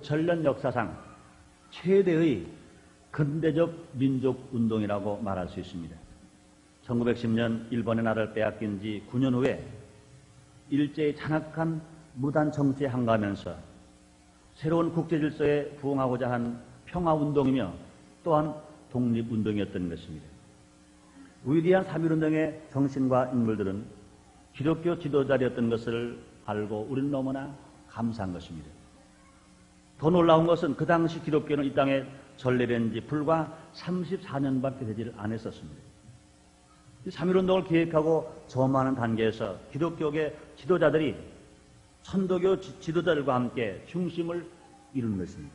전련 역사상 최대의 근대적 민족운동이라고 말할 수 있습니다. 1910년 일본의 나라를 빼앗긴 지 9년 후에 일제의 잔악한 무단 정치에 항거하면서 새로운 국제질서에 부응하고자 한 평화운동이며 또한 독립운동이었던 것입니다. 위대한 3.1운동의 정신과 인물들은 기독교 지도자였던 것을 알고 우리는 너무나 감사한 것입니다. 더 놀라운 것은 그 당시 기독교는 이 땅에 전래된 지 불과 34년밖에 되지 않았었습니다. 3.1운동을 기획하고 점화하는 단계에서 기독교계 지도자들이 천도교 지도자들과 함께 중심을 이루는 것입니다.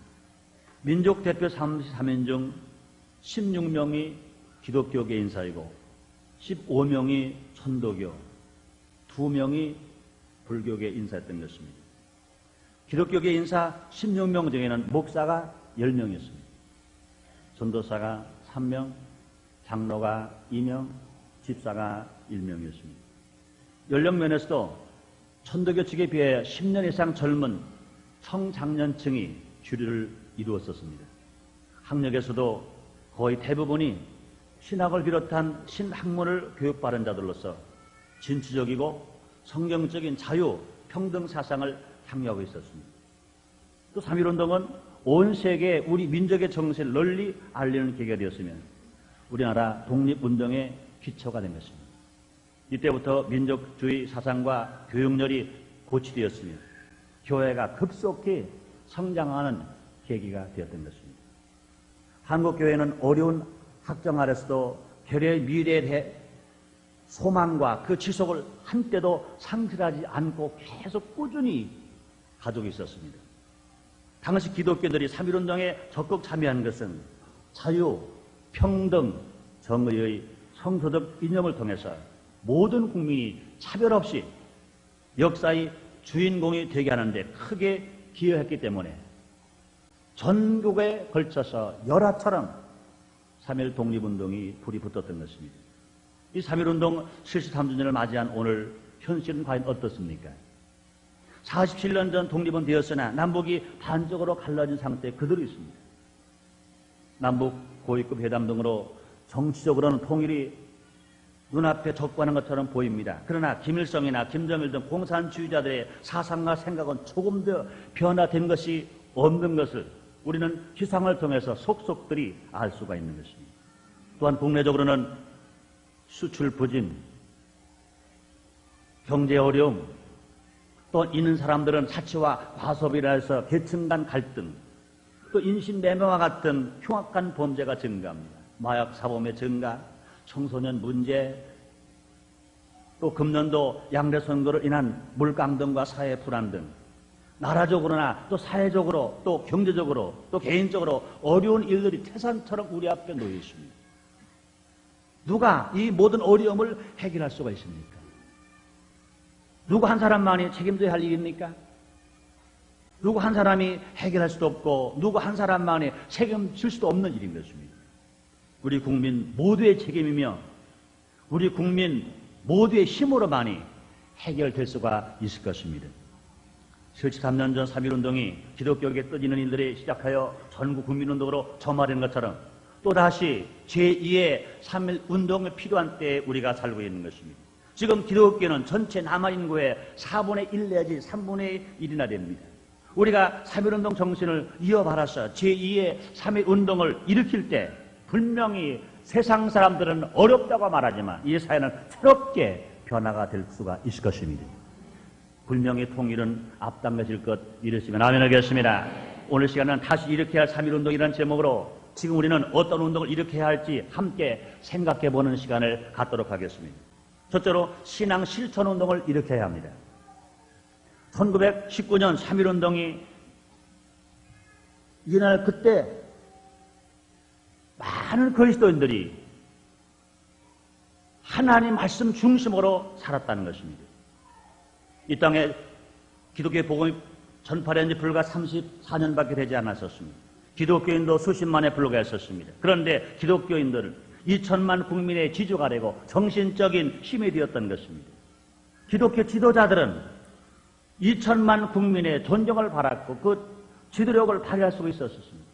민족 대표 33인 중 16명이 기독교계 인사이고 15명이 천도교, 2명이 불교계 인사였던 것입니다. 기독교계 인사 16명 중에는 목사가 10명이었습니다. 전도사가 3명, 장로가 2명, 집사가 1명이었습니다. 연령면에서도 천도교 측에 비해 10년 이상 젊은 청장년층이 주류를 이루었었습니다. 학력에서도 거의 대부분이 신학을 비롯한 신학문을 교육받은 자들로서 진취적이고 성경적인 자유, 평등 사상을 향유하고 있었습니다. 또 3.1운동은 온 세계에 우리 민족의 정신을 널리 알리는 계기가 되었으며 우리나라 독립운동의 기초가 된 것입니다. 이때부터 민족주의 사상과 교육열이 고취되었으며 교회가 급속히 성장하는 계기가 되었던 것입니다. 한국교회는 어려운 학정 아래서도 교회의 미래에 대해 소망과 그 지속을 한때도 상실하지 않고 계속 꾸준히 가지고 있었습니다. 당시 기독교인들이 3.1운동에 적극 참여한 것은 자유, 평등, 정의의 성서적 이념을 통해서 모든 국민이 차별 없이 역사의 주인공이 되게 하는데 크게 기여했기 때문에 전국에 걸쳐서 열화처럼 3.1 독립운동이 불이 붙었던 것입니다. 이 3.1운동 73주년을 맞이한 오늘 현실은 과연 어떻습니까? 47년 전 독립은 되었으나 남북이 반쪽으로 갈라진 상태에 그대로 있습니다. 남북 고위급 회담 등으로 정치적으로는 통일이 눈앞에 적구하는 것처럼 보입니다. 그러나 김일성이나 김정일 등 공산주의자들의 사상과 생각은 조금 더 변화된 것이 없는 것을 우리는 기상을 통해서 속속들이 알 수가 있는 것입니다. 또한 국내적으로는 수출 부진, 경제 어려움, 또 있는 사람들은 사치와 과소비라 해서 계층 간 갈등, 또 인신매매와 같은 흉악한 범죄가 증가합니다. 마약 사범의 증가, 청소년 문제, 또 금년도 양대 선거로 인한 물강 등과 사회 불안 등 나라적으로나 또 사회적으로 또 경제적으로 또 개인적으로 어려운 일들이 태산처럼 우리 앞에 놓여 있습니다. 누가 이 모든 어려움을 해결할 수가 있습니까? 누구 한 사람만이 책임져야 할 일입니까? 누구 한 사람이 해결할 수도 없고 누구 한 사람만이 책임질 수도 없는 일인 것입니다. 우리 국민 모두의 책임이며 우리 국민 모두의 힘으로만이 해결될 수가 있을 것입니다. 73년 전 3.1운동이 기독교계 떠지는 일들이 시작하여 전국 국민운동으로 점화된 것처럼 또다시 제2의 3.1운동이 필요한 때에 우리가 살고 있는 것입니다. 지금 기독교는 전체 남아인구의 4분의 1 내지 3분의 1이나 됩니다. 우리가 3.1운동 정신을 이어받아서 제2의 3.1운동을 일으킬 때 분명히 세상 사람들은 어렵다고 말하지만 이 사회는 새롭게 변화가 될 수가 있을 것입니다. 분명히 통일은 앞당겨질 것 이르시면 아멘 하겠습니다. 오늘 시간은 다시 일으켜야 할 3.1운동이라는 제목으로 지금 우리는 어떤 운동을 일으켜야 할지 함께 생각해보는 시간을 갖도록 하겠습니다. 첫째로 신앙 실천운동을 일으켜야 합니다. 1919년 3.1운동이 이날 그때 많은 그리스도인들이 하나님 말씀 중심으로 살았다는 것입니다. 이 땅에 기독교의 복음이 전파된 지 불과 34년밖에 되지 않았었습니다. 기독교인도 수십만에 불과했었습니다. 그런데 기독교인들은 2천만 국민의 지주가 되고 정신적인 힘이 되었던 것입니다. 기독교 지도자들은 2천만 국민의 존경을 받았고 그 지도력을 발휘할 수가 있었습니다.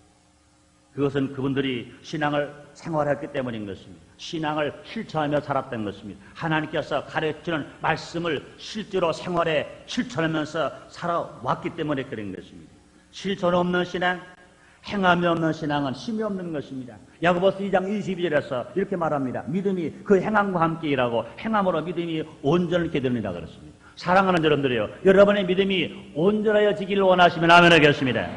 그것은 그분들이 신앙을 생활했기 때문인 것입니다. 신앙을 실천하며 살았던 것입니다. 하나님께서 가르치는 말씀을 실제로 생활에 실천하면서 살아왔기 때문에 그런 것입니다. 실천 없는 신앙, 행함이 없는 신앙은 힘이 없는 것입니다. 야고보서 2장 22절에서 이렇게 말합니다. 믿음이 그 행함과 함께 일하고 행함으로 믿음이 온전하게 되느니라 그렇습니다. 사랑하는 여러분들이요, 여러분의 믿음이 온전하여지기를 원하시면 아멘 하겠습니다.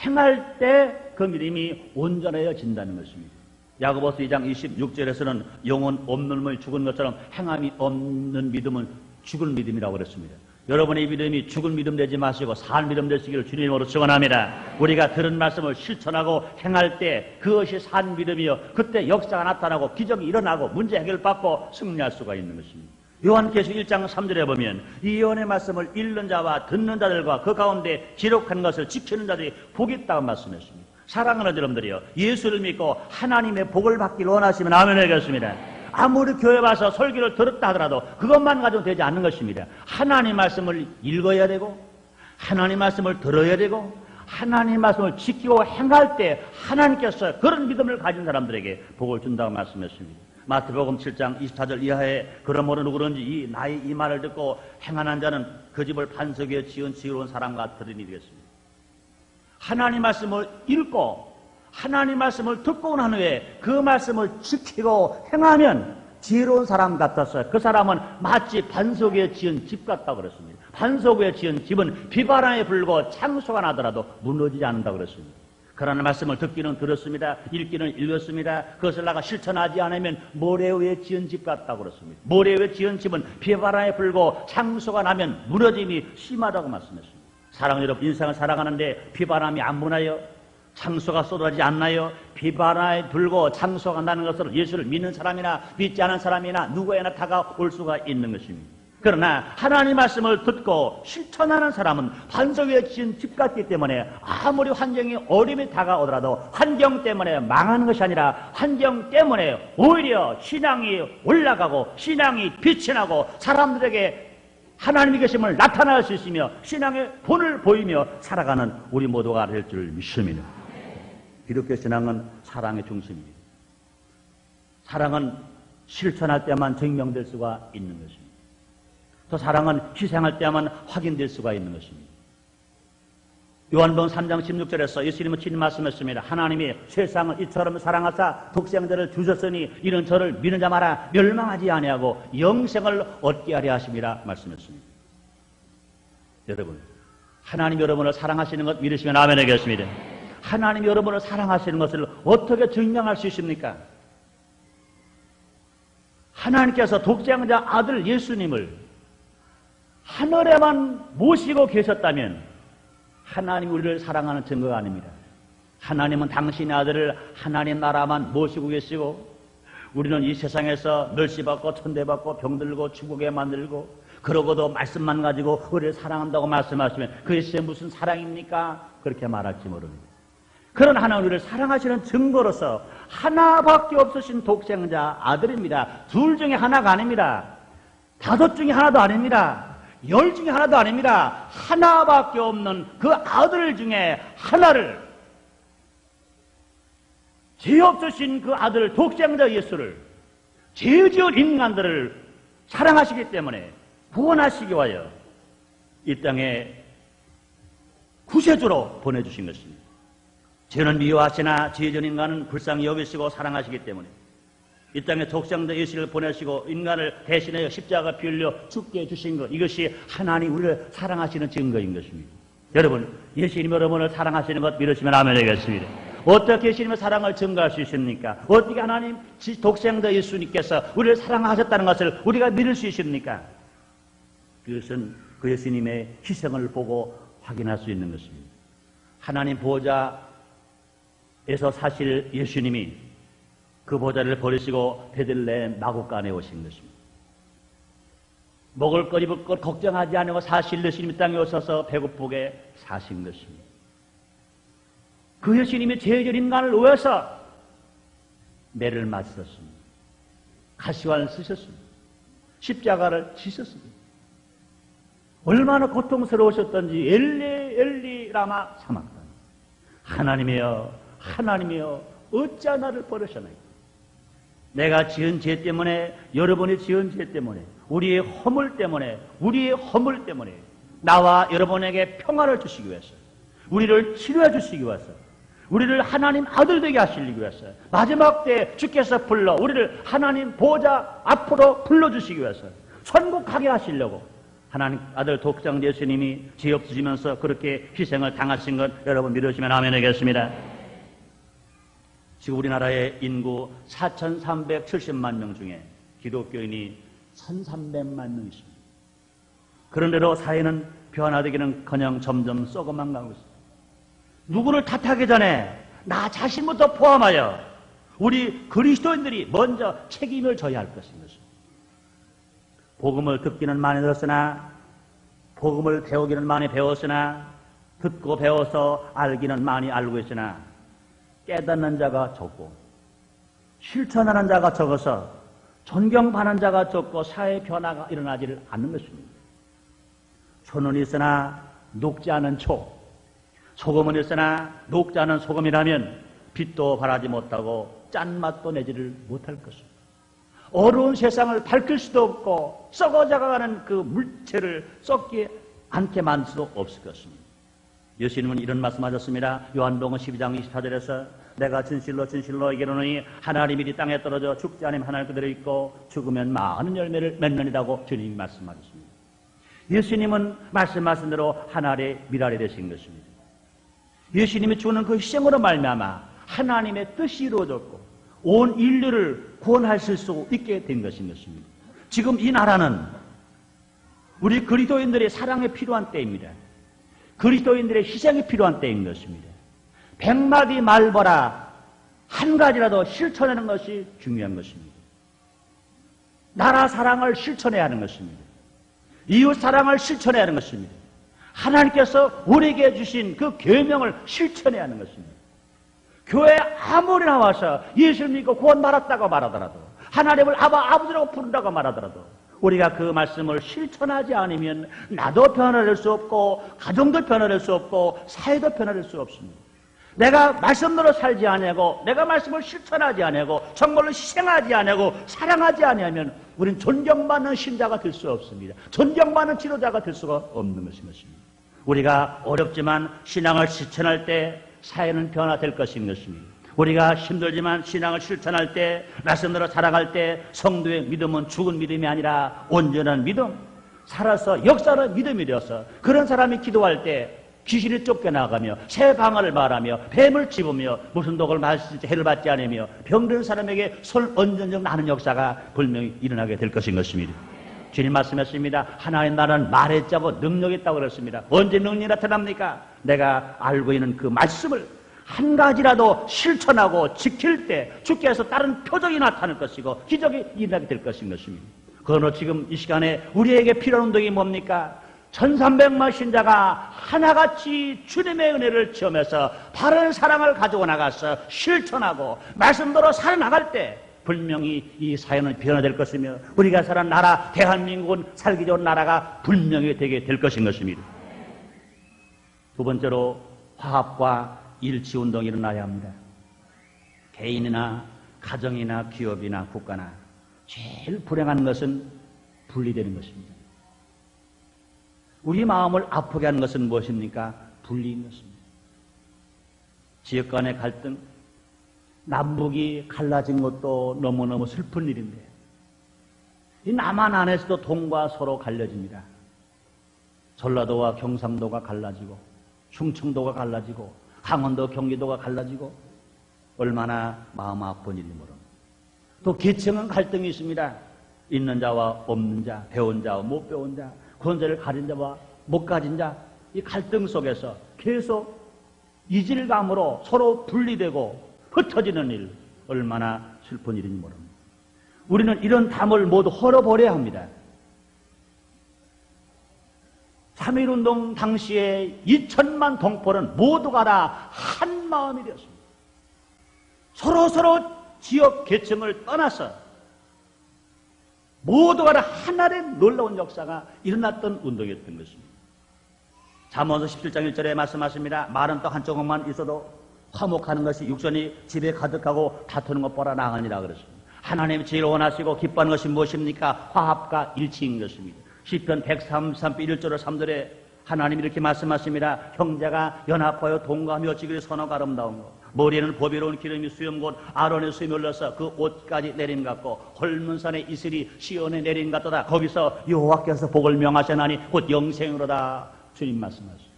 행할 때 그 믿음이 온전해진다는 것입니다. 야고보서 2장 26절에서는 영혼 없는 몸이 죽은 것처럼 행함이 없는 믿음은 죽은 믿음이라고 그랬습니다. 여러분의 믿음이 죽은 믿음 되지 마시고 산 믿음 되시기를 주님으로 축원합니다. 우리가 들은 말씀을 실천하고 행할 때 그것이 산 믿음이요, 그때 역사가 나타나고 기적이 일어나고 문제 해결받고 승리할 수가 있는 것입니다. 요한계시록 1장 3절에 보면 이 예언의 말씀을 읽는 자와 듣는 자들과 그 가운데 기록한 것을 지키는 자들이 복이 있다고 말씀했습니다. 사랑하는 여러분들이요, 예수를 믿고 하나님의 복을 받기를 원하시면 아멘 하겠습니다. 아무리 교회 와서 설교를 들었다 하더라도 그것만 가지고 되지 않는 것입니다. 하나님 말씀을 읽어야 되고 하나님 말씀을 들어야 되고 하나님 말씀을 지키고 행할 때 하나님께서 그런 믿음을 가진 사람들에게 복을 준다고 말씀했습니다. 마태복음 7장 24절 이하에 그러므로 누구든지 이 나의 이 말을 듣고 행하는 자는 그 집을 반석 위에 지은 지혜로운 사람과 들으니 되겠습니다. 하나님 말씀을 읽고 하나님 말씀을 듣고 난 후에 그 말씀을 지키고 행하면 지혜로운 사람 같아서 그 사람은 마치 반석 위에 지은 집 같다고 그랬습니다. 반석 위에 지은 집은 비바람에 불고 창수가 나더라도 무너지지 않는다고 그랬습니다. 그러나 말씀을 듣기는 들었습니다. 읽기는 읽었습니다. 그것을 나가 실천하지 않으면 모래 위에 지은 집 같다고 그랬습니다. 모래 위에 지은 집은 비바람에 불고 창수가 나면 무너짐이 심하다고 말씀했습니다. 사랑하는 여러분, 인생을 살아가는데 비바람이 안 부나요? 창수가 쏟아지지 않나요? 비바람에 불고 창수가 나는 것을 예수를 믿는 사람이나 믿지 않은 사람이나 누구에나 다가올 수가 있는 것입니다. 그러나 하나님 말씀을 듣고 실천하는 사람은 반석 위에 지은 집 같기 때문에 아무리 환경이 어려움이 다가오더라도 환경 때문에 망하는 것이 아니라 환경 때문에 오히려 신앙이 올라가고 신앙이 빛이 나고 사람들에게 하나님의 계심을 나타낼 수 있으며 신앙의 본을 보이며 살아가는 우리 모두가 될 줄 믿습니다. 기독교 신앙은 사랑의 중심입니다. 사랑은 실천할 때만 증명될 수가 있는 것입니다. 또 사랑은 희생할 때만 확인될 수가 있는 것입니다. 요한복음 3장 16절에서 예수님은 친히 말씀했습니다. 하나님이 세상을 이처럼 사랑하사 독생자를 주셨으니 이는 저를 믿는 자마다 멸망하지 아니하고 영생을 얻게 하려 하심이라 말씀했습니다. 여러분, 하나님 여러분을 사랑하시는 것 믿으시면 아멘 하겠습니다. 하나님 여러분을 사랑하시는 것을 어떻게 증명할 수 있습니까? 하나님께서 독생자 아들 예수님을 하늘에만 모시고 계셨다면 하나님이 우리를 사랑하는 증거가 아닙니다. 하나님은 당신의 아들을 하나님 나라만 모시고 계시고 우리는 이 세상에서 멸시받고 천대받고 병들고 죽게 만들고 그러고도 말씀만 가지고 우리를 사랑한다고 말씀하시면 그것이 무슨 사랑입니까? 그렇게 말할지 모릅니다. 그런 하나님 우리를 사랑하시는 증거로서 하나밖에 없으신 독생자 아들입니다. 둘 중에 하나가 아닙니다. 다섯 중에 하나도 아닙니다. 10 중에 하나도 아닙니다. 하나밖에 없는 그 아들 중에 하나를, 죄 없으신 그 아들 독생자 예수를, 죄 지은 인간들을 사랑하시기 때문에 구원하시기 위하여 이 땅에 구세주로 보내주신 것입니다. 죄는 미워하시나 죄 지은 인간은 불쌍히 여기시고 사랑하시기 때문에 이 땅에 독생자 예수를 보내시고 인간을 대신하여 십자가 피 흘려 죽게 해주신 것, 이것이 하나님 우리를 사랑하시는 증거인 것입니다. 여러분, 예수님 여러분을 사랑하시는 것 믿으시면 아멘 하겠습니다. 어떻게 예수님의 사랑을 증거할 수 있습니까? 어떻게 하나님 독생자 예수님께서 우리를 사랑하셨다는 것을 우리가 믿을 수 있습니까? 그것은 그 예수님의 희생을 보고 확인할 수 있는 것입니다. 하나님 보좌에서 사실 예수님이 그 보좌를 버리시고 베들레헴 마구간에 오신 것입니다. 먹을 것 입을 것 걱정하지 않고 사실 예수님이 땅에 오셔서 배고프게 사신 것입니다. 그 예수님이 죄진 인간을 위해서 매를 맞으셨습니다. 가시관을 쓰셨습니다. 십자가를 지셨습니다. 얼마나 고통스러우셨던지 엘리 엘리 라마 사막단. 하나님이여 하나님이여 어찌 나를 버리셨나이까. 내가 지은 죄 때문에, 여러분이 지은 죄 때문에, 우리의 허물 때문에 나와 여러분에게 평화를 주시기 위해서, 우리를 치료해 주시기 위해서, 우리를 하나님 아들 되게 하시기 위해서, 마지막 때 주께서 불러 우리를 하나님 보좌 앞으로 불러주시기 위해서 천국 가게 하시려고 하나님 아들 독장 예수님이 죄 없으시면서 그렇게 희생을 당하신 것 여러분 믿으시면 아멘 하겠습니다. 지금 우리나라의 인구 4,370만 명 중에 기독교인이 1,300만 명 있습니다. 그런데도 사회는 변화되기는커녕 점점 썩어만 가고 있습니다. 누구를 탓하기 전에 나 자신부터 포함하여 우리 그리스도인들이 먼저 책임을 져야 할 것인 것입니다. 복음을 듣기는 많이 들었으나, 복음을 배우기는 많이 배웠으나, 듣고 배워서 알기는 많이 알고 있으나 깨닫는 자가 적고 실천하는 자가 적어서 존경받는 자가 적고 사회 변화가 일어나지를 않는 것입니다. 초는 있으나 녹지 않은 초, 소금은 있으나 녹지 않은 소금이라면 빛도 발하지 못하고 짠맛도 내지를 못할 것입니다. 어두운 세상을 밝힐 수도 없고 썩어져가는 그 물체를 썩지 않게 만들 수도 없을 것입니다. 예수님은 이런 말씀하셨습니다. 요한복음 12장 24절에서 내가 진실로 진실로 이르노니 하나님이 이 땅에 떨어져 죽지 않으면 하나님 그대로 있고 죽으면 많은 열매를 맺느니라고 주님이 말씀하셨습니다. 예수님은 말씀하신 대로 하나님의 미랄이 되신 것입니다. 예수님이 주는 그 희생으로 말미암아 하나님의 뜻이 이루어졌고 온 인류를 구원하실 수 있게 된 것인 것입니다. 지금 이 나라는 우리 그리스도인들의 사랑이 필요한 때입니다. 그리스도인들의 희생이 필요한 때인 것입니다. 100마디 말보라 한 가지라도 실천하는 것이 중요한 것입니다. 나라 사랑을 실천해야 하는 것입니다. 이웃 사랑을 실천해야 하는 것입니다. 하나님께서 우리에게 주신 그 계명을 실천해야 하는 것입니다. 교회에 아무리 나와서 예수를 믿고 구원 받았다고 말하더라도, 하나님을 아버지라고 부른다고 말하더라도 우리가 그 말씀을 실천하지 않으면 나도 변화될 수 없고 가정도 변화될 수 없고 사회도 변화될 수 없습니다. 내가 말씀대로 살지 아니하고 내가 말씀을 실천하지 아니하고 정말로 희생하지 아니하고 사랑하지 아니하면 우리는 존경받는 신자가 될 수 없습니다. 존경받는 지도자가 될 수가 없는 것입니다. 우리가 어렵지만 신앙을 실천할 때 사회는 변화될 것인 것입니다. 우리가 힘들지만 신앙을 실천할 때, 말씀대로 살아갈 때 성도의 믿음은 죽은 믿음이 아니라 온전한 믿음, 살아서 역사는 믿음이 되어서 그런 사람이 기도할 때 귀신이 쫓겨나가며 새 방언을 말하며 뱀을 집으며 무슨 독을 마실지 해를 받지 않으며 병든 사람에게 손 얹은 적 나는 역사가 분명히 일어나게 될 것인 것입니다. 주님 말씀했습니다. 하나의 나라는 말에 짜고 능력이 있다고 그랬습니다. 언제 능력이 나타납니까? 내가 알고 있는 그 말씀을 한 가지라도 실천하고 지킬 때 주께서 다른 표적이 나타날 것이고 기적이 일어나게 될 것인 것입니다. 그러나 지금 이 시간에 우리에게 필요한 운동이 뭡니까? 1300만 신자가 하나같이 주님의 은혜를 체험해서 바른 사랑을 가지고 나가서 실천하고 말씀대로 살아나갈 때 분명히 이 사회는 변화될 것이며 우리가 사는 나라 대한민국은 살기 좋은 나라가 분명히 되게 될 것인 것입니다. 두 번째로 화합과 일치운동이 일어나야 합니다. 개인이나 가정이나 기업이나 국가나 제일 불행한 것은 분리되는 것입니다. 우리 마음을 아프게 하는 것은 무엇입니까? 분리인 것입니다. 지역 간의 갈등, 남북이 갈라진 것도 너무너무 슬픈 일인데 이 남한 안에서도 동과 서로 갈려집니다. 전라도와 경상도가 갈라지고 충청도가 갈라지고 강원도 경기도가 갈라지고 얼마나 마음 아픈 일인지 모릅니다. 또 계층은 갈등이 있습니다. 있는 자와 없는 자, 배운 자와 못 배운 자, 권세를 가진 자와 못 가진 자, 이 갈등 속에서 계속 이질감으로 서로 분리되고 흩어지는 일, 얼마나 슬픈 일인지 모릅니다. 우리는 이런 담을 모두 헐어버려야 합니다. 3.1운동 당시에 2천만 동포는 모두가 다 한 마음이 되었습니다. 서로 지역 계층을 떠나서 모두가 하나의 놀라운 역사가 일어났던 운동이었던 것입니다. 잠언서 17장 1절에 말씀하십니다. 마른 떡 한 조각만 있어도 화목하는 것이 육전이 집에 가득하고 다투는 것보다 나으니라 그랬습니다. 하나님이 제일 원하시고 기뻐하는 것이 무엇입니까? 화합과 일치인 것입니다. 시편 133편 1절로 3절에 하나님이 이렇게 말씀하십니다. 형제가 연합하여 동거하며 지기를 선하고 아름다운 것, 머리에는 보배로운 기름이 수염 곧 아론의 수염이 올라서 그 옷까지 내림 같고 헐문산의 이슬이 시온에 내림 같도다. 거기서 여호와께서 복을 명하시나니 곧 영생으로다. 주님 말씀하십니다.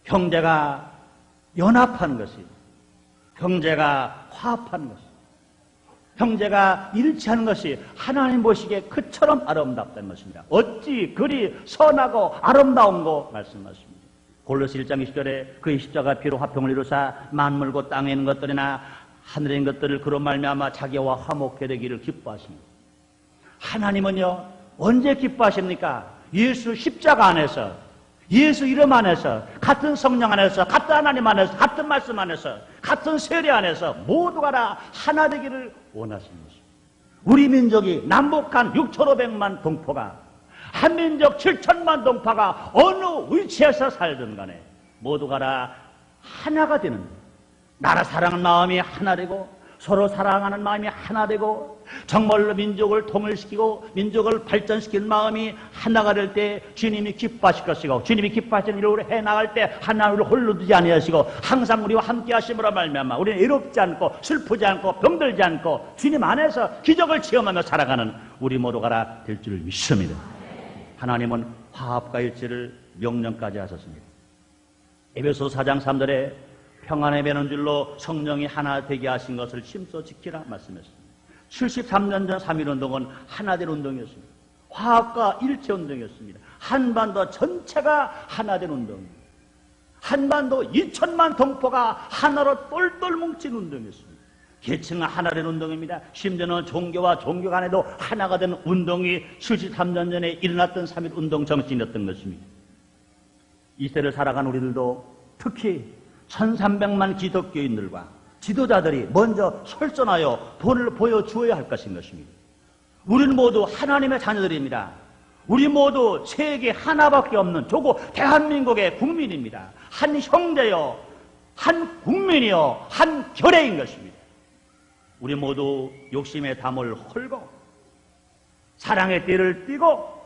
형제가 연합하는 것이, 형제가 화합하는 것이, 형제가 일치하는 것이 하나님 보시기에 그처럼 아름답다는 것입니다. 어찌 그리 선하고 아름다운고 말씀하십니다. 골로새 1장 20절에 그의 십자가 피로 화평을 이루사 만물 곧 땅에 있는 것들이나 하늘에 있는 것들을 그로 말미암아 자기와 화목해 되기를 기뻐하십니다. 하나님은요 언제 기뻐하십니까? 예수 십자가 안에서, 예수 이름 안에서, 같은 성령 안에서, 같은 하나님 안에서, 같은 말씀 안에서, 같은 세례 안에서 모두가 다 하나 되기를 원하시는 것입니다. 우리 민족이 남북한 6,500만 동포가, 한민족 7천만 동포가 어느 위치에서 살든 간에 모두가 다 하나가 되는, 나라 사랑하는 마음이 하나 되고 서로 사랑하는 마음이 하나 되고 정말로 민족을 통일시키고 민족을 발전시키는 마음이 하나가 될 때 주님이 기뻐하실 것이고, 주님이 기뻐하시는 일을 해나갈 때 하나님을 홀로 두지 아니하시고 항상 우리와 함께 하심으로 말미암아 우리는 외롭지 않고 슬프지 않고 병들지 않고 주님 안에서 기적을 체험하며 살아가는 우리 모두가 다 될 줄을 믿습니다. 하나님은 화합과 일치를 명령까지 하셨습니다. 에베소서 4장 3절에 평안에 매는 줄로 성령이 하나 되게 하신 것을 힘써 지키라 말씀했습니다. 73년 전 3.1운동은 하나된 운동이었습니다. 화합과 일체 운동이었습니다. 한반도 전체가 하나된 운동입니다. 한반도 2천만 동포가 하나로 똘똘 뭉친 운동이었습니다. 계층은 하나된 운동입니다. 심지어는 종교와 종교 간에도 하나가 되는 운동이 73년 전에 일어났던 3.1운동 정신이었던 것입니다. 이 세를 살아간 우리들도 특히 1300만 기독교인들과 지도자들이 먼저 설전하여 본을 보여주어야 할 것인 것입니다. 우리는 모두 하나님의 자녀들입니다. 우리 모두 세계 하나밖에 없는 조국 대한민국의 국민입니다. 한 형제요, 한 국민이요, 한 결의인 것입니다. 우리 모두 욕심의 담을 헐고 사랑의 띠를 띠고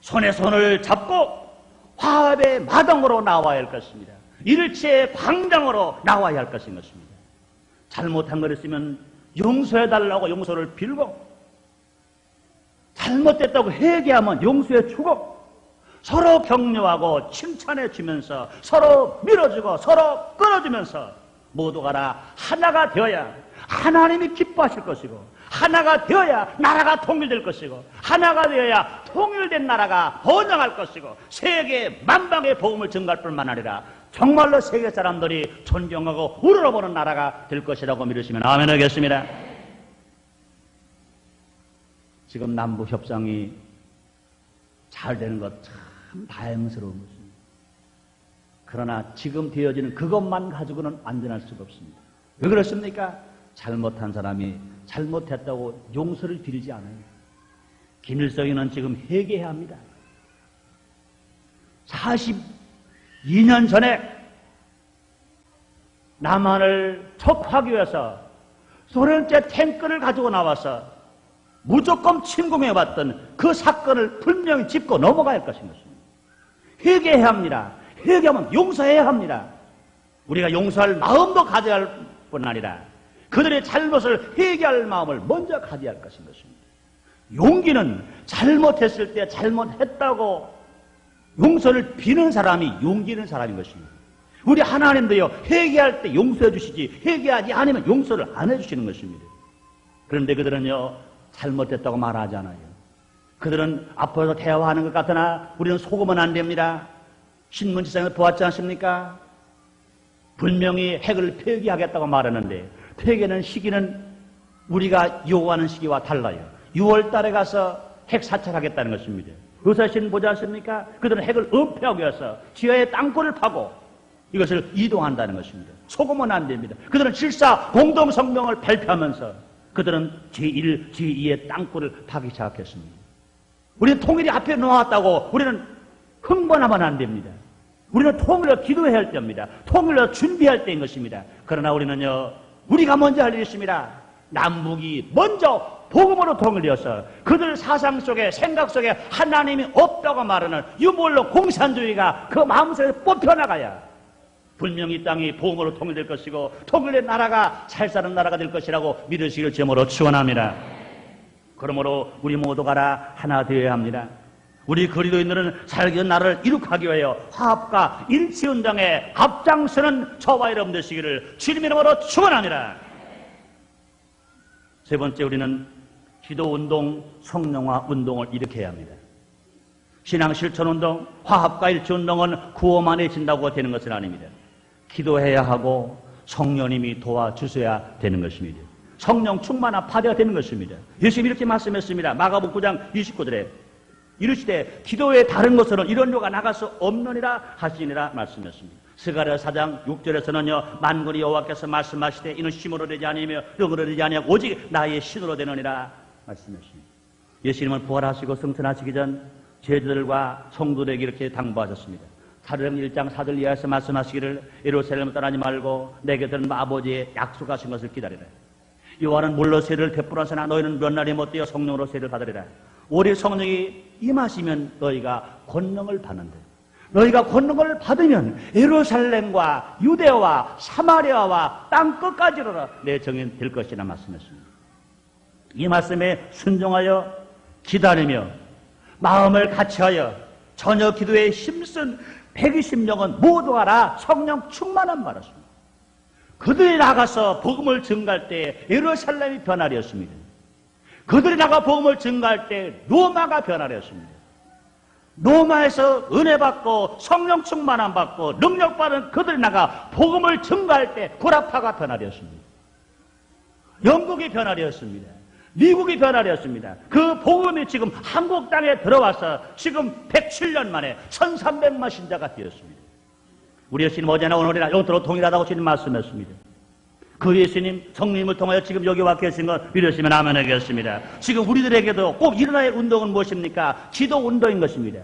손에 손을 잡고 화합의 마당으로 나와야 할 것입니다. 일체의 광장으로 나와야 할 것인 것입니다. 잘못한 걸 있으면 용서해달라고 용서를 빌고, 잘못됐다고 회개하면 용서해 주고, 서로 격려하고 칭찬해 주면서 서로 밀어주고 서로 끌어주면서 모두가 다 하나가 되어야 하나님이 기뻐하실 것이고, 하나가 되어야 나라가 통일될 것이고, 하나가 되어야 통일된 나라가 번영할 것이고, 세계 만방의 복음을 증가할 뿐만 아니라 정말로 세계 사람들이 존경하고 우러러보는 나라가 될 것이라고 믿으시면 아멘 하겠습니다. 지금 남북 협상이 잘 되는 것 참 다행스러운 것입니다. 그러나 지금 되어지는 그것만 가지고는 안전할 수가 없습니다. 왜 그렇습니까? 잘못한 사람이 잘못했다고 용서를 빌지 않아요. 김일성이는 지금 회개해야 합니다. 42년 전에 남한을 척하기 위해서 소련제 탱크를 가지고 나와서 무조건 침공해왔던 그 사건을 분명히 짚고 넘어가야 할 것인 것입니다. 회개해야 합니다. 회개하면 용서해야 합니다. 우리가 용서할 마음도 가져야 할 뿐 아니라 그들의 잘못을 회개할 마음을 먼저 가져야 할 것인 것입니다. 용기는 잘못했을 때 잘못했다고 용서를 비는 사람이 용기 있는 사람인 것입니다. 우리 하나님도요, 회개할 때 용서해 주시지 회개하지 않으면 용서를 안 해주시는 것입니다. 그런데 그들은요, 잘못했다고 말하지 않아요. 그들은 앞으로 대화하는 것 같으나 우리는 속으면 안 됩니다. 신문지상에서 보았지 않습니까? 분명히 핵을 폐기하겠다고 말하는데 폐기하는 시기는 우리가 요구하는 시기와 달라요. 6월 달에 가서 핵 사찰하겠다는 것입니다. 의사신 보지 않습니까? 그들은 핵을 은폐하기 위해서 지하에 땅굴을 파고 이것을 이동한다는 것입니다. 속으면 안 됩니다. 그들은 7.4 공동성명을 발표하면서 그들은 제1, 제2의 땅굴을 파기 시작했습니다. 우리는 통일이 앞에 놓았다고 우리는 흥분하면 안 됩니다. 우리는 통일을 기도해야 할 때입니다. 통일을 준비할 때인 것입니다. 그러나 우리는요, 우리가 먼저 할 일이 있습니다. 남북이 먼저 복음으로 통일되어서 그들 사상 속에, 생각 속에 하나님이 없다고 말하는 유물론 공산주의가 그 마음속에 뽑혀나가야 분명히 이 땅이 복음으로 통일될 것이고 통일된 나라가 잘 사는 나라가 될 것이라고 믿으시길 제목으로 축원합니다. 그러므로 우리 모두가 하나 되어야 합니다. 우리 그리스도인들은 살기 나라를 이룩하기 위하여 화합과 일치운동에 앞장서는 저와 여러분 되시기를 주님 이름으로 축원합니다. 세 번째, 우리는 기도운동, 성령화 운동을 일으켜야 합니다. 신앙 실천운동, 화합과 일치운동은 구호만 해진다고 되는 것은 아닙니다. 기도해야 하고 성령님이 도와주셔야 되는 것입니다. 성령 충만한 파대가 되는 것입니다. 예수님이 이렇게 말씀했습니다. 마가복음 9장 29절에 이르시되 기도에 다른 것으로는 이런 요가 나갈 수 없느니라 하시니라 말씀했습니다. 스가랴 4장 6절에서는요, 만군의 여호와께서 말씀하시되 이는 힘으로 되지 아니며 영으로 되지 아니하고 오직 나의 신으로 되느니라 말씀하십니다. 예수님은 부활하시고 승천하시기 전 제자들과 성도들에게 이렇게 당부하셨습니다. 사도행 1장 4절 이하에서 말씀하시기를 예루살렘을 떠나지 말고 내게 들은 아버지의 약속하신 것을 기다리라. 요한은 물로 세례를 베풀었으나 너희는 몇 날이 못되어 성령으로 세례를 받으리라. 오래 성령이 임하시면 너희가 권능을 받는다. 너희가 권능을 받으면 예루살렘과 유대와 사마리아와 땅 끝까지로 내 정인 될 것이라 말씀했습니다. 이 말씀에 순종하여 기다리며 마음을 같이하여 전혀 기도에 힘쓴 120명은 모두가 다 성령 충만한 말이었습니다. 그들이 나가서 복음을 증가할 때 예루살렘이 변화되었습니다. 그들이 나가 복음을 증가할 때 로마가 변화되었습니다. 로마에서 은혜 받고 성령 충만함 받고 능력 받은 그들이 나가 복음을 증가할 때 구라파가 변화되었습니다. 영국이 변화되었습니다. 미국이 변화되었습니다. 그 복음이 지금 한국 땅에 들어와서 지금 107년 만에 1300만 신자가 되었습니다. 우리 예수님 어제나 오늘이나 영토로 동일하다고 주님 말씀했습니다. 그 예수님 성령님을 통하여 지금 여기 와 계신 것 믿으시면 아멘 하겠습니다. 지금 우리들에게도 꼭 일어나야 할 운동은 무엇입니까? 기도 운동인 것입니다.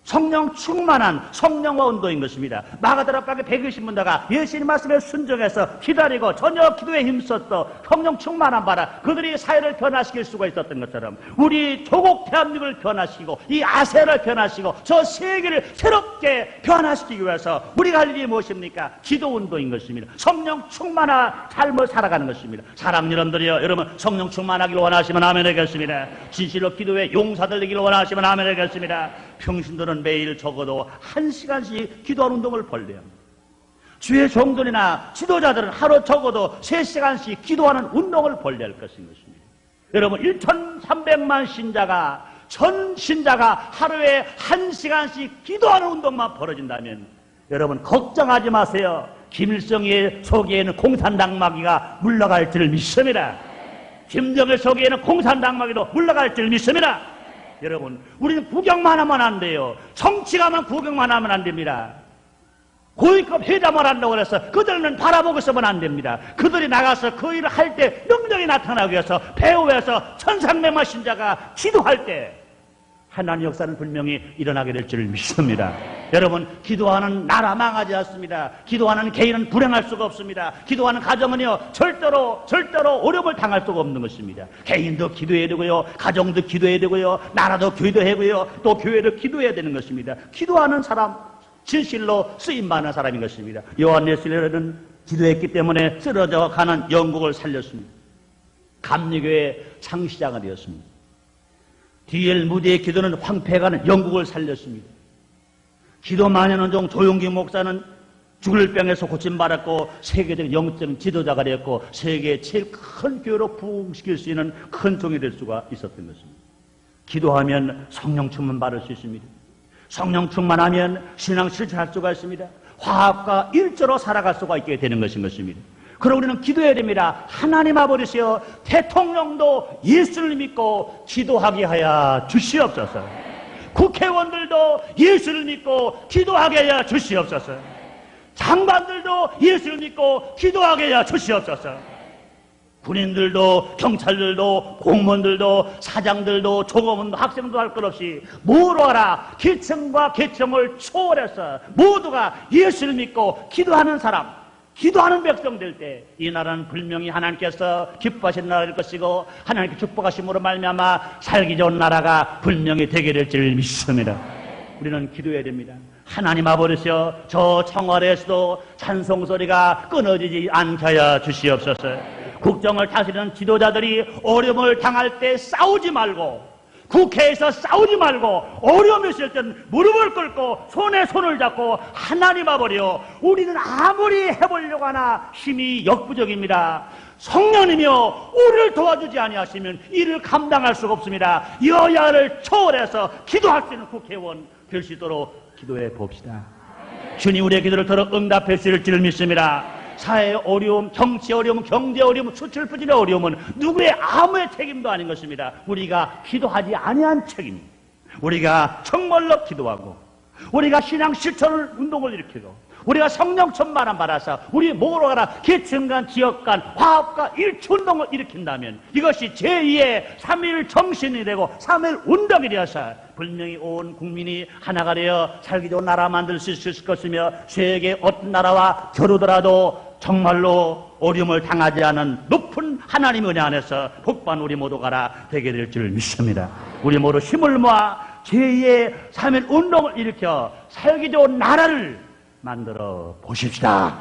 성령 충만한 성령화 운동인 것입니다. 마가다락 밖에 120문다가 예수님 말씀에 순종해서 기다리고 전혀 기도에 힘썼어 성령 충만한 바라 그들이 사회를 변화시킬 수가 있었던 것처럼 우리 조국 대한민국을 변화시키고 이 아세를 변화시키고 저 세계를 새롭게 변화시키기 위해서 우리가 할 일이 무엇입니까? 기도 운동인 것입니다. 성령 충만한 삶을 살아가는 것입니다. 사랑 여러분들이요, 여러분 성령 충만하기를 원하시면 아멘 하겠습니다. 진실로 기도에 용사들 되기를 원하시면 아멘 하겠습니다. 평신도는 매일 적어도 1시간씩 기도하는 운동을 벌려야 합니다. 주의 종들이나 지도자들은 하루 적어도 3시간씩 기도하는 운동을 벌려야 할 것인 것입니다. 여러분 1300만 신자가 전 신자가 하루에 1시간씩 기도하는 운동만 벌어진다면 여러분 걱정하지 마세요. 김일성의 속에는 공산당 마귀가 물러갈 줄 믿습니다. 김정일 속에는 공산당 마귀도 물러갈 줄 믿습니다. 여러분 우리는 구경만 하면 안 돼요. 정치가만 구경만 하면 안 됩니다. 고위급 회담을 한다고 해서 그들은 바라보고 있으면 안 됩니다. 그들이 나가서 그 일을 할 때 능력이 나타나기 위해서 배후에서 1300만 신자가 기도할 때 하나님 역사는 분명히 일어나게 될 줄 믿습니다. 여러분 기도하는 나라 망하지 않습니다. 기도하는 개인은 불행할 수가 없습니다. 기도하는 가정은요 절대로 어려움을 당할 수가 없는 것입니다. 개인도 기도해야 되고요, 가정도 기도해야 되고요, 나라도 기도해야 되고요, 또 교회도 기도해야 되는 것입니다. 기도하는 사람 진실로 쓰임받는 사람인 것입니다. 요한 웨슬리는 기도했기 때문에 쓰러져 가는 영국을 살렸습니다. 감리교의 창시자가 되었습니다. D.L. 무디의 기도는 황폐해가는 영국을 살렸습니다. 기도 많이 하는 종 조용기 목사는 죽을 병에서 고침받았고 세계적 영적 지도자가 되었고 세계의 제일 큰 교회로 부흥시킬 수 있는 큰 종이 될 수가 있었던 것입니다. 기도하면 성령 충만 받을 수 있습니다. 성령 충만하면 신앙 실천할 수가 있습니다. 화합과 일조로 살아갈 수가 있게 되는 것입니다. 그럼 우리는 기도해야 됩니다. 하나님 아버지시여 대통령도 예수를 믿고 기도하게 하여 주시옵소서. 국회의원들도 예수를 믿고 기도하게 하여 주시옵소서. 장관들도 예수를 믿고 기도하게 하여 주시옵소서. 군인들도 경찰들도 공무원들도 사장들도 종업원도 학생도 할 것 없이 뭐로 하라? 계층과 계층을 초월해서 모두가 예수를 믿고 기도하는 사람, 기도하는 백성 될 때 이 나라는 분명히 하나님께서 기뻐하신 나라일 것이고 하나님께 축복하심으로 말미암아 살기 좋은 나라가 분명히 되게 될 줄 믿습니다. 우리는 기도해야 됩니다. 하나님 아버지여, 저 청와대에서도 찬송소리가 끊어지지 않게 하여 주시옵소서. 국정을 다스리는 지도자들이 어려움을 당할 때 싸우지 말고, 국회에서 싸우지 말고, 어려움이 있을 땐 무릎을 꿇고 손에 손을 잡고, 하나님 아버지여, 우리는 아무리 해보려고 하나 힘이 역부족입니다. 성령님이여, 우리를 도와주지 아니하시면 이를 감당할 수가 없습니다. 여야를 초월해서 기도할 수 있는 국회의원 될 수 있도록 기도해 봅시다. 주님 우리의 기도를 들어 응답해 주실 줄 믿습니다. 사회의 어려움, 정치 어려움, 경제 어려움, 수출 부진의 어려움은 누구의 아무의 책임도 아닌 것입니다. 우리가 기도하지 아니한 책임입니다. 우리가 정말로 기도하고, 우리가 신앙 실천을 운동을 일으키고, 우리가 성령 천만함 받아서 우리 모으러 가라 계층 간, 지역 간, 화합과 일치운동을 일으킨다면 이것이 제2의 3.1 정신이 되고 3.1 운동이 되어서 분명히 온 국민이 하나가 되어 살기 좋은 나라 만들 수 있을 것이며, 세계 어떤 나라와 겨루더라도 정말로 어려움을 당하지 않은 높은 하나님의 은혜 안에서 복받은 우리 모두가 되게 될 줄 믿습니다. 우리 모두 힘을 모아 제2의 3.1 운동을 일으켜 살기 좋은 나라를 만들어 보십시다.